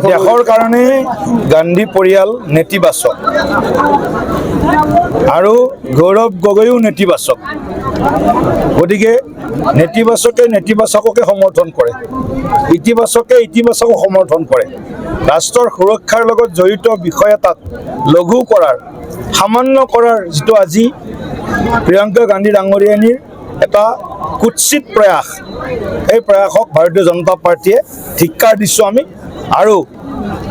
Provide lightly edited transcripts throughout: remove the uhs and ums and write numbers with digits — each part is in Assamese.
দেশৰ কাৰণে গান্ধী পৰিয়াল নেতিবাচক আৰু গৌৰৱ গগৈও নেতিবাচক। গতিকে নেতিবাচকে নেতিবাচককে সমৰ্থন কৰে, ইতিবাচকে ইতিবাচকক সমৰ্থন কৰে। ৰাষ্ট্ৰৰ সুৰক্ষাৰ লগত জড়িত বিষয় এটাক লঘু কৰাৰ, সামান্য কৰাৰ যিটো আজি প্ৰিয়ংকা গান্ধী ডাঙৰীয়ানীৰ এটা কুৎসিত প্ৰয়াস, এই প্ৰয়াসক ভাৰতীয় জনতা পাৰ্টীয়ে ধিক্কাৰ দিছোঁ আমি। আৰু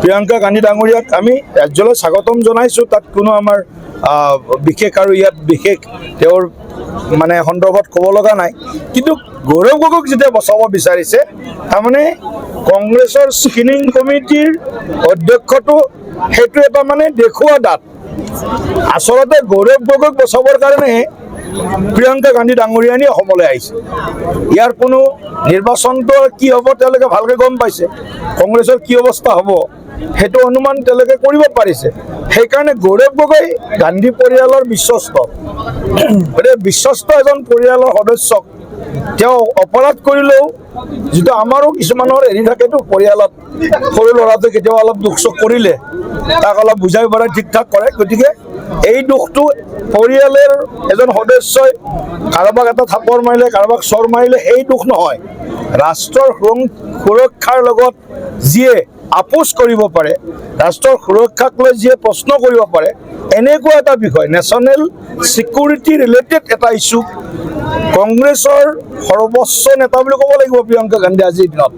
প্ৰিয়ংকা গান্ধী ডাঙৰীয়াক আমি ৰাজ্যলৈ স্বাগতম জনাইছোঁ। তাত কোনো আমাৰ বিশেষ আৰু ইয়াত বিশেষ তেওঁৰ মানে সন্দৰ্ভত ক'ব লগা নাই। কিন্তু গৌৰৱ গগৈক যেতিয়া বচাব বিচাৰিছে, তাৰমানে কংগ্ৰেছৰ স্ক্ৰিনিং কমিটিৰ অধ্যক্ষটো সেইটো এটা মানে দেখুওৱা দাঁত। আচলতে গৌৰৱ গগৈক বচাবৰ কাৰণে প্ৰিয়ংকা গান্ধী ডাঙৰীয়ানী অসমলৈ আহিছে। ইয়াৰ কোনো নিৰ্বাচনটো কি হ'ব তেওঁলোকে ভালকৈ গম পাইছে, কংগ্ৰেছৰ কি অৱস্থা হ'ব সেইটো অনুমান তেওঁলোকে কৰিব পাৰিছে। সেইকাৰণে গৌৰৱ গগৈ গান্ধী পৰিয়ালৰ বিশ্বস্ত, গতিকে বিশ্বস্ত এজন পৰিয়ালৰ সদস্যক তেওঁ অপৰাধ কৰিলেও, যিটো আমাৰো কিছুমানৰ হেৰি থাকেতো পৰিয়ালত, সৰু ল'ৰাটোৱে কেতিয়াবা অলপ দুখ চুখ কৰিলে তাক অলপ বুজাই বঢ়াই ঠিক ঠাক কৰে। গতিকে এই দুখটো পৰিয়ালৰ এজন সদস্যই কাৰোবাক এটা থাপৰ মাৰিলে, কাৰোবাক চৰ মাৰিলে এই দুখ নহয়। ৰাষ্ট্ৰৰ সুৰক্ষাৰ লগত যিয়ে আপোচ কৰিব পাৰে, ৰাষ্ট্ৰৰ সুৰক্ষাক লৈ যিয়ে প্ৰশ্ন কৰিব পাৰে, এনেকুৱা এটা বিষয় নেশ্যনেল ছিকিউৰিটি ৰিলেটেড এটা ইছ্যু কংগ্ৰেছৰ সৰ্বোচ্চ নেতা বুলি ক'ব লাগিব প্ৰিয়ংকা গান্ধী আজিৰ দিনত।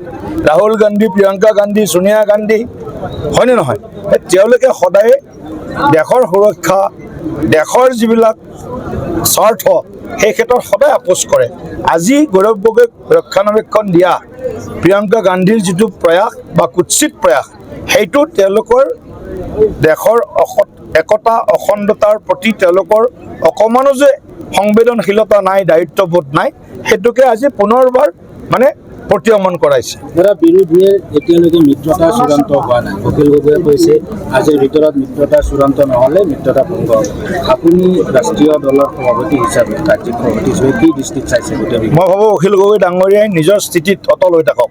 ৰাহুল গান্ধী, প্ৰিয়ংকা গান্ধী, সোনিয়া গান্ধী, হয়নে নহয়? তেওঁলোকে সদায় দেশৰ সুৰক্ষা, দেশৰ যিবিলাক স্বাৰ্থ সেই ক্ষেত্ৰত সদায় আপোচ কৰে। আজি গৌৰৱ গগৈক ৰক্ষণাবেক্ষণ দিয়া প্ৰিয়ংকা গান্ধীৰ যিটো প্ৰয়াস বা কুৎসিত প্ৰয়াস, সেইটো তেওঁলোকৰ দেশৰ একতা অখণ্ডতাৰ প্ৰতি তেওঁলোকৰ অকণমানো যে সংবেদনশীলতা নাই, দায়িত্ববোধ নাই, সেইটোকে আজি পুনৰবাৰ মানে প্ৰতীয়মান কৰাইছে। বিৰোধীয়ে এতিয়ালৈকে মিত্ৰতা চূড়ান্ত হোৱা নাই। অখিল গগৈয়ে কৈছে আজিৰ ভিতৰত মিত্ৰতা চূড়ান্ত নহ'লে মিত্ৰতা ভংগ হ'ব। আপুনি ৰাষ্ট্ৰীয় দলৰ সভাপতি হিচাপে, ৰাজ্যিক সভাপতি হিচাপে কি দৃষ্টিত চাইছে? মই ভাবোঁ অখিল গগৈ ডাঙৰীয়াই নিজৰ স্থিতিত অটল হৈ থাকক।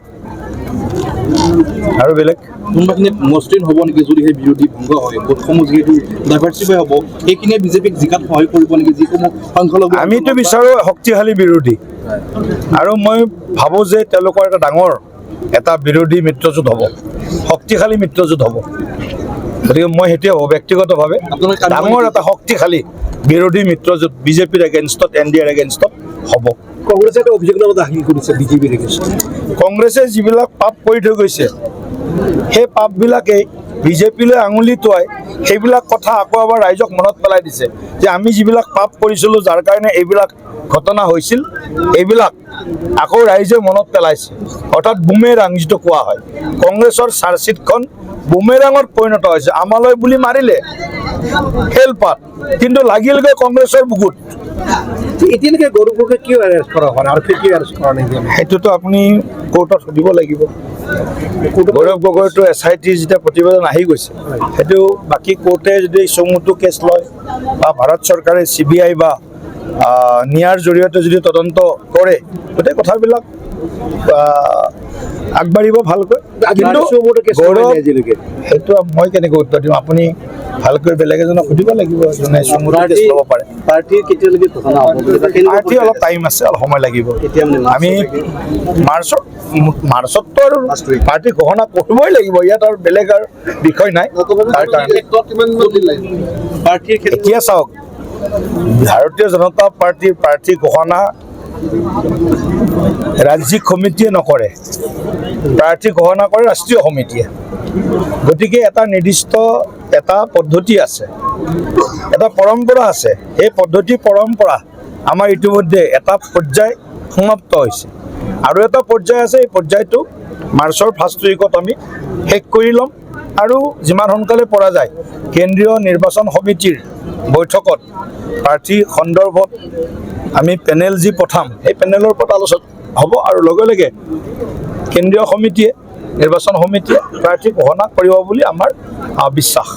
আৰু বেলেগ কোনোবাখিনিত মসৃণ হ'ব নেকি যদি সেই বিৰোধী ভংগ হয়? ভোটসমূহ যিহেতু ডাইভাৰ্চিফাই হ'ব, সেইখিনিয়ে বিজেপিক জিকাত সহায় কৰিব নেকি? যিসমূহ সংখ্যালঘু, আমিতো বিচাৰোঁ শক্তিশালী বিৰোধী, আৰু মই ভাবোঁ যে তেওঁলোকৰ এটা ডাঙৰ এটা বিৰোধী মিত্ৰজোঁট হ'ব, শক্তিশালী মিত্ৰজোঁট হ'ব। গতিকে মই সেইটোৱে ভাবোঁ ব্যক্তিগতভাৱে ডাঙৰ এটা শক্তিশালী বিৰোধী মিত্ৰজোঁট বিজেপিৰ এগেইনষ্টত, NDAৰ এগেইনষ্টত হ'ব। কংগ্ৰেছে এটা অভিযোগৰ দাখিল কৰিছে বিজেপিৰ এগেইনষ্টত। কংগ্ৰেছে যিবিলাক পাপ কৰি থৈ গৈছে, সেই পাপবিলাকেই বিজেপিলৈ আঙুলি টোৱাই সেইবিলাক কথা আকৌ এবাৰ ৰাইজক মনত পেলাই দিছে যে আমি যিবিলাক পাপ কৰিছিলোঁ, যাৰ কাৰণে এইবিলাক ঘটনা হৈছিল, এইবিলাক আকৌ ৰাইজে মনত পেলাইছে। অৰ্থাৎ বুমেৰাং যিটো কোৱা হয়, কংগ্ৰেছৰ চাৰ্জশ্বিটখন বুমেৰাঙত পৰিণত হৈছে। আমালৈ বুলি মাৰিলে খেলপাত, কিন্তু লাগিলগৈ কংগ্ৰেছৰ বুকুত। এতিয়ালৈকে গৌৰৱ গগৈক কিয় এৰেষ্ট কৰা হোৱা নাই আৰু কিয় এৰেষ্ট কৰা নাই? সেইটোতো আপুনি কোৰ্টত সুধিব লাগিব। গৌৰৱ গগৈতো SIT যেতিয়া প্ৰতিবেদন আহি গৈছে, সেইটো বাকী কোৰ্টে যদি চমুটো কেছ লয় বা ভাৰত চৰকাৰে CBI বা নিয়াৰ জৰিয়তে যদি তদন্ত কৰে, গোটেই কথাবিলাক আগবাঢ়িব ভালকৈ। কিন্তু গৌৰৱ, সেইটো মই কেনেকৈ উত্তৰ দিম? আপুনি ভালকৈ বেলেগ এজনক সুধিব লাগিব, যোনে চমুটো কেছ ল'ব পাৰে। পাৰ্টীৰ কেতিয়ালৈকে ঘোষণা হ'ব? পাৰ্টী অলপ টাইম আছে, অলপ সময় লাগিব। আমি মাৰ্চততো আৰু পাৰ্টী ঘোষণা কৰিবই লাগিব, ইয়াত আৰু বেলেগ আৰু বিষয় নাই। তাৰ কাৰণে এতিয়া চাওক, ভাৰতীয় জনতা পাৰ্টীৰ প্ৰাৰ্থী ঘোষণা ৰাজ্যিক সমিতিয়ে নকৰে, প্ৰাৰ্থী ঘোষণা কৰে ৰাষ্ট্ৰীয় সমিতিয়ে। গতিকে এটা নিৰ্দিষ্ট এটা পদ্ধতি আছে, এটা পৰম্পৰা আছে। সেই পদ্ধতি পৰম্পৰা আমাৰ ইতিমধ্যে এটা পৰ্যায় সমাপ্ত হৈছে, আৰু এটা পৰ্যায় আছে। এই পৰ্যায়টো মাৰ্চৰ ফাৰ্ষ্ট উইকত আমি শেষ কৰি ল'ম, আৰু যিমান সোনকালে পৰা যায় কেন্দ্ৰীয় নিৰ্বাচন সমিতিৰ বৈঠকত প্ৰাৰ্থী সন্দৰ্ভত আমি পেনেল যি পঠাম, সেই পেনেলৰ ওপৰত আলোচনা হ'ব, আৰু লগে লগে কেন্দ্ৰীয় সমিতিয়ে, নিৰ্বাচন সমিতিয়ে প্ৰাৰ্থী ঘোষণা কৰিব বুলি আমাৰ বিশ্বাস।